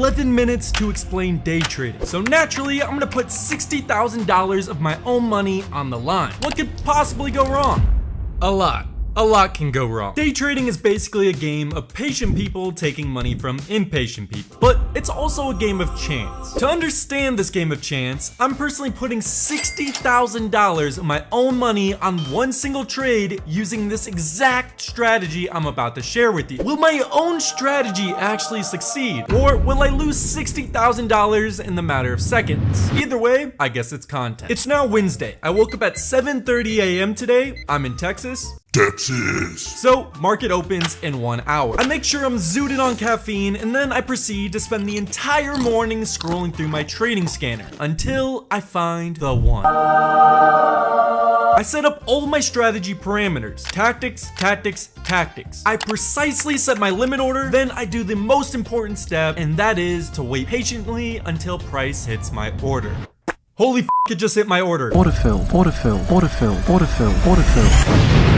11 minutes to explain day trading. So naturally, I'm gonna put $60,000 of my own money on the line. What could possibly go wrong? A lot. A lot can go wrong. Day trading is basically a game of patient people taking money from impatient people, but it's also a game of chance. To understand this game of chance, I'm personally putting $60,000 of my own money on one single trade using this exact strategy I'm about to share with you. Will my own strategy actually succeed, or will I lose $60,000 in the matter of seconds? Either way, I guess it's content. It's now Wednesday. I woke up at 7:30 a.m. today. I'm in Texas. So, market opens in 1 hour. I make sure I'm zooted on caffeine, and then I proceed to spend the entire morning scrolling through my trading scanner until I find the one. I set up all of my strategy parameters. Tactics, tactics, tactics. I precisely set my limit order, then I do the most important step, and that is to wait patiently until price hits my order. Holy f***, it just hit my order. Autofill, autofill, autofill, autofill, autofill.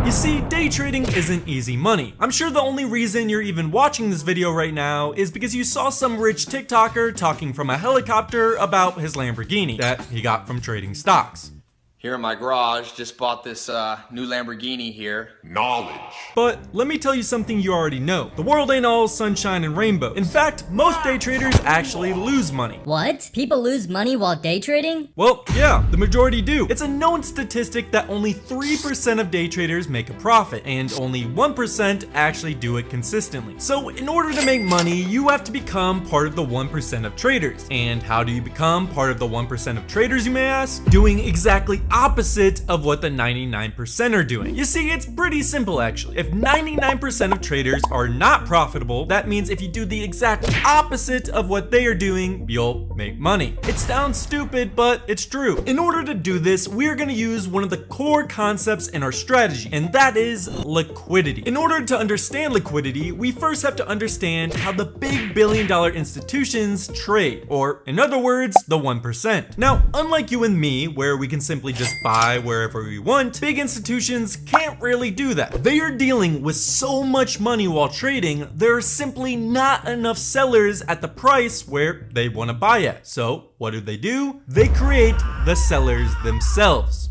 You see, day trading isn't easy money. I'm sure the only reason you're even watching this video right now is because you saw some rich TikToker talking from a helicopter about his Lamborghini that he got from trading stocks. Here in my garage, just bought this new Lamborghini here. Knowledge. But let me tell you something you already know. The world ain't all sunshine and rainbows. In fact, most day traders actually lose money. What? People lose money while day trading? Well, yeah, the majority do. It's a known statistic that only 3% of day traders make a profit, and only 1% actually do it consistently. So in order to make money, you have to become part of the 1% of traders. And how do you become part of the 1% of traders, you may ask? Doing exactly opposite of what the 99% are doing. You see, it's pretty simple actually. If 99% of traders are not profitable, that means if you do the exact opposite of what they are doing, you'll make money. It sounds stupid, but it's true. In order to do this, we are going to use one of the core concepts in our strategy, and that is liquidity. In order to understand liquidity, we first have to understand how the big billion-dollar institutions trade, or in other words, the 1%. Now, unlike you and me, where we can simply just buy wherever we want, big institutions can't really do that. They are dealing with so much money while trading, there are simply not enough sellers at the price where they want to buy at. So what do? They create the sellers themselves.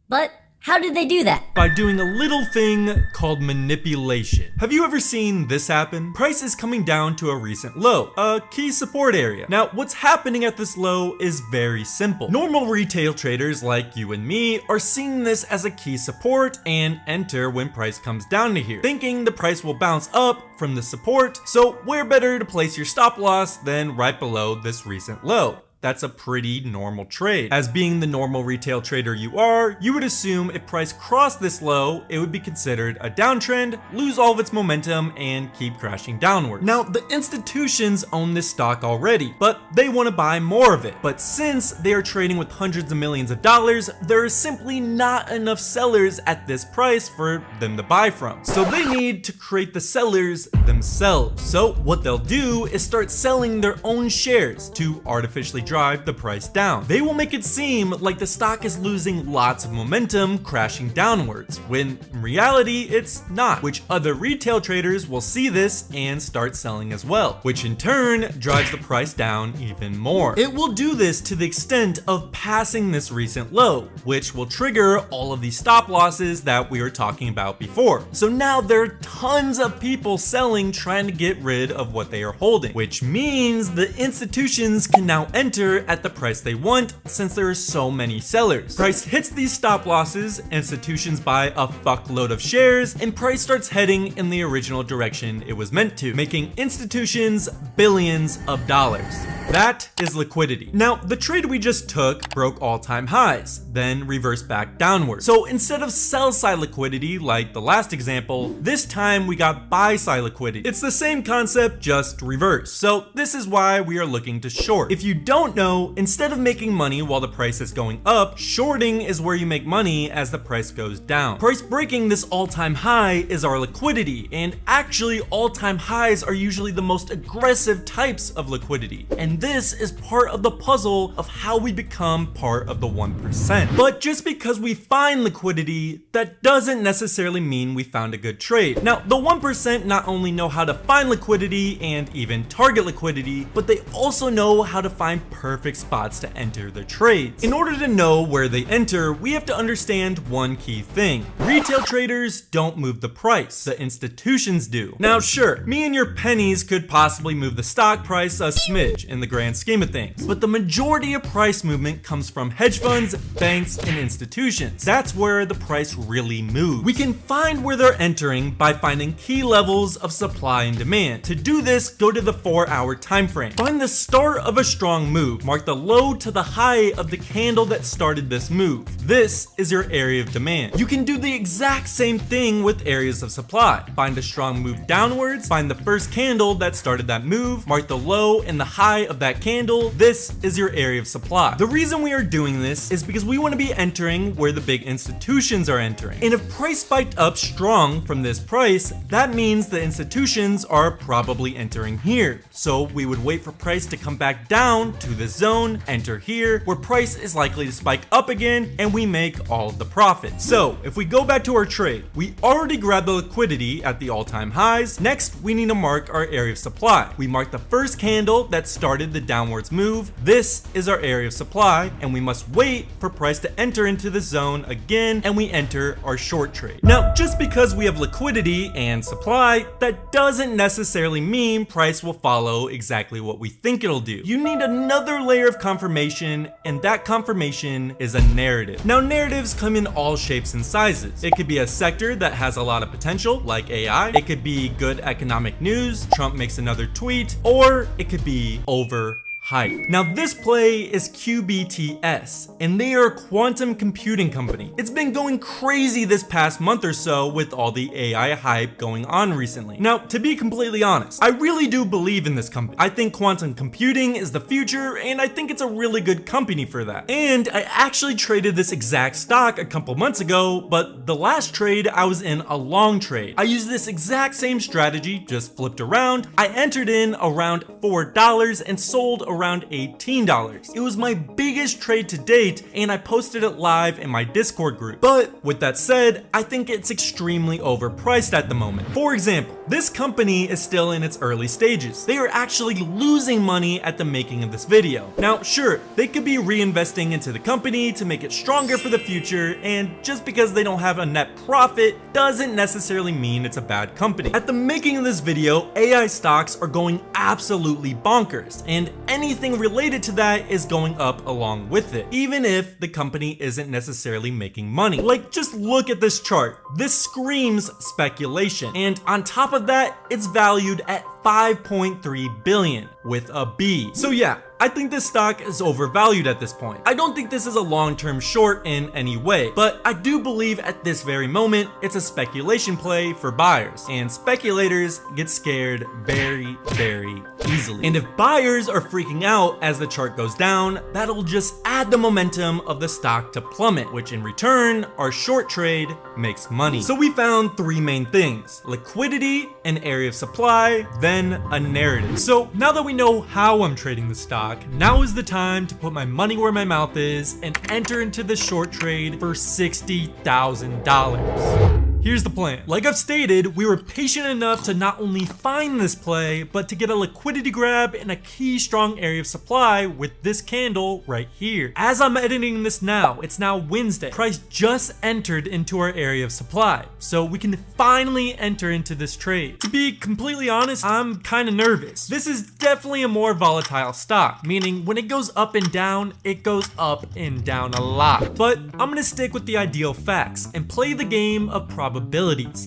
But how did they do that? By doing a little thing called manipulation. Have you ever seen this happen? Price is coming down to a recent low, a key support area. Now, what's happening at this low is very simple. Normal retail traders like you and me are seeing this as a key support and enter when price comes down to here, thinking the price will bounce up from the support, so where better to place your stop loss than right below this recent low. That's a pretty normal trade. As being the normal retail trader you are, you would assume if price crossed this low, it would be considered a downtrend, lose all of its momentum, and keep crashing downward. Now, the institutions own this stock already, but they want to buy more of it. But since they are trading with hundreds of millions of dollars, there is simply not enough sellers at this price for them to buy from. So they need to create the sellers themselves. So what they'll do is start selling their own shares to artificially drive the price down. They will make it seem like the stock is losing lots of momentum, crashing downwards, when in reality it's not, which other retail traders will see this and start selling as well, which in turn drives the price down even more. It will do this to the extent of passing this recent low, which will trigger all of these stop losses that we were talking about before. So now there are tons of people selling, trying to get rid of what they are holding, which means the institutions can now enter at the price they want since there are so many sellers. Price hits these stop losses, institutions buy a fuckload of shares, and price starts heading in the original direction it was meant to, making institutions billions of dollars. That is liquidity. Now, the trade we just took broke all-time highs, then reversed back downward. So instead of sell-side liquidity like the last example, this time we got buy-side liquidity. It's the same concept, just reversed. So this is why we are looking to short. If you don't know, instead of making money while the price is going up, shorting is where you make money as the price goes down. Price breaking this all-time high is our liquidity, and actually all-time highs are usually the most aggressive types of liquidity. And and this is part of the puzzle of how we become part of the 1%. But just because we find liquidity, that doesn't necessarily mean we found a good trade. Now, the 1% not only know how to find liquidity and even target liquidity, but they also know how to find perfect spots to enter their trades. In order to know where they enter, we have to understand one key thing. Retail traders don't move the price, the institutions do. Now sure, me and your pennies could possibly move the stock price a smidge in the grand scheme of things, but the majority of price movement comes from hedge funds, banks, and institutions. That's where the price really moves. We can find where they're entering by finding key levels of supply and demand. To do this, go to the 4-hour time frame. Find the start of a strong move. Mark the low to the high of the candle that started this move. This is your area of demand. You can do the exact same thing with areas of supply. Find a strong move downwards, find the first candle that started that move, mark the low and the high of that candle. This is your area of supply. The reason we are doing this is because we want to be entering where the big institutions are entering. And if price spiked up strong from this price, that means the institutions are probably entering here. So we would wait for price to come back down to this zone, enter here, where price is likely to spike up again, and we make all of the profit. So if we go back to our trade, we already grabbed the liquidity at the all-time highs. Next, we need to mark our area of supply. We mark the first candle that started the downwards move. This is our area of supply, and we must wait for price to enter into the zone again, and we enter our short trade. Now, just because we have liquidity and supply, that doesn't necessarily mean price will follow exactly what we think it'll do. You need another layer of confirmation, and that confirmation is a narrative. Now, narratives come in all shapes and sizes. It could be a sector that has a lot of potential, like AI. It could be good economic news, Trump makes another tweet, or it could be over hype. Now this play is QBTS, and they are a quantum computing company. It's been going crazy this past month or so with all the AI hype going on recently. Now, to be completely honest, I really do believe in this company. I think quantum computing is the future, and I think it's a really good company for that. And I actually traded this exact stock a couple months ago, but the last trade I was in a long trade. I used this exact same strategy, just flipped around. I entered in around $4 and sold around $18. It was my biggest trade to date, and I posted it live in my Discord group. But with that said, I think it's extremely overpriced at the moment. For example, this company is still in its early stages. They are actually losing money at the making of this video. Now, sure, they could be reinvesting into the company to make it stronger for the future, and just because they don't have a net profit doesn't necessarily mean it's a bad company. At the making of this video, AI stocks are going absolutely bonkers, and anything related to that is going up along with it, even if the company isn't necessarily making money. Like, just look at this chart. This screams speculation, and on top of that, it's valued at 5.3 billion with a B. So yeah, I think this stock is overvalued at this point. I don't think this is a long-term short in any way, but I do believe at this very moment, it's a speculation play for buyers, and speculators get scared very, very easily. And if buyers are freaking out as the chart goes down, that'll just add the momentum of the stock to plummet, which in return, our short trade makes money. So we found three main things: liquidity, an area of supply, then a narrative. So now that we know how I'm trading the stock, now is the time to put my money where my mouth is and enter into the short trade for $60,000. Here's the plan. Like I've stated, we were patient enough to not only find this play, but to get a liquidity grab in a key strong area of supply with this candle right here. As I'm editing this now, it's now Wednesday. Price just entered into our area of supply, so we can finally enter into this trade. To be completely honest, I'm kind of nervous. This is definitely a more volatile stock, meaning when it goes up and down, it goes up and down a lot. But I'm gonna stick with the ideal facts and play the game of probabilities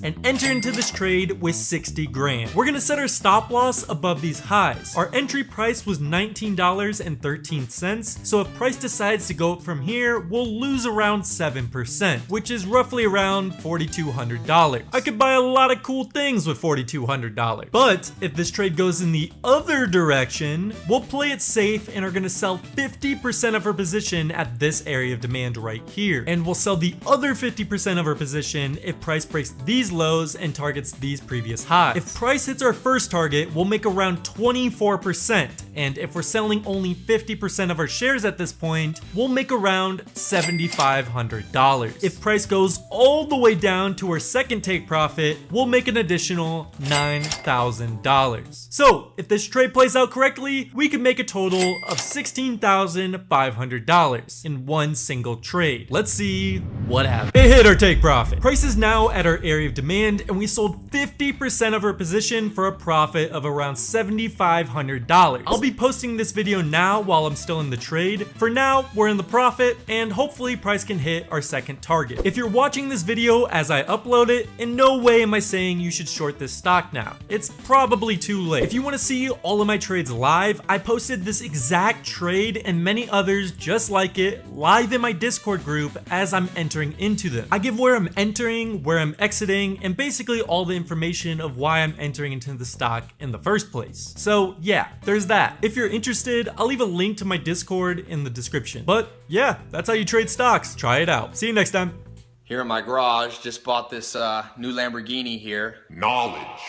and enter into this trade with 60 grand. We're gonna set our stop loss above these highs. Our entry price was $19.13, so if price decides to go up from here, we'll lose around 7%, which is roughly around $4,200. I could buy a lot of cool things with $4,200. But if this trade goes in the other direction, we'll play it safe and are gonna sell 50% of our position at this area of demand right here. And we'll sell the other 50% of our position if price breaks these lows and targets these previous highs. If price hits our first target, we'll make around 24%, And if we're selling only 50% of our shares at this point, we'll make around $7,500. If price goes all the way down to our second take profit, we'll make an additional $9,000. So if this trade plays out correctly, we can make a total of $16,500 in one single trade. Let's see what happens. It hit our take profit. Price is now at our area of demand, and we sold 50% of our position for a profit of around $7,500. I'll be posting this video now while I'm still in the trade. For now, we're in the profit, and hopefully price can hit our second target. If you're watching this video as I upload it, in no way am I saying you should short this stock now. It's probably too late. If you want to see all of my trades live, I posted this exact trade and many others just like it live in my Discord group as I'm entering into them. I give where I'm entering, where I'm exiting, and basically all the information of why I'm entering into the stock in the first place. So yeah, there's that. If you're interested, I'll leave a link to my Discord in the description. But yeah, that's how you trade stocks. Try it out. See you next time. Here in my garage, just bought this new Lamborghini here. Knowledge.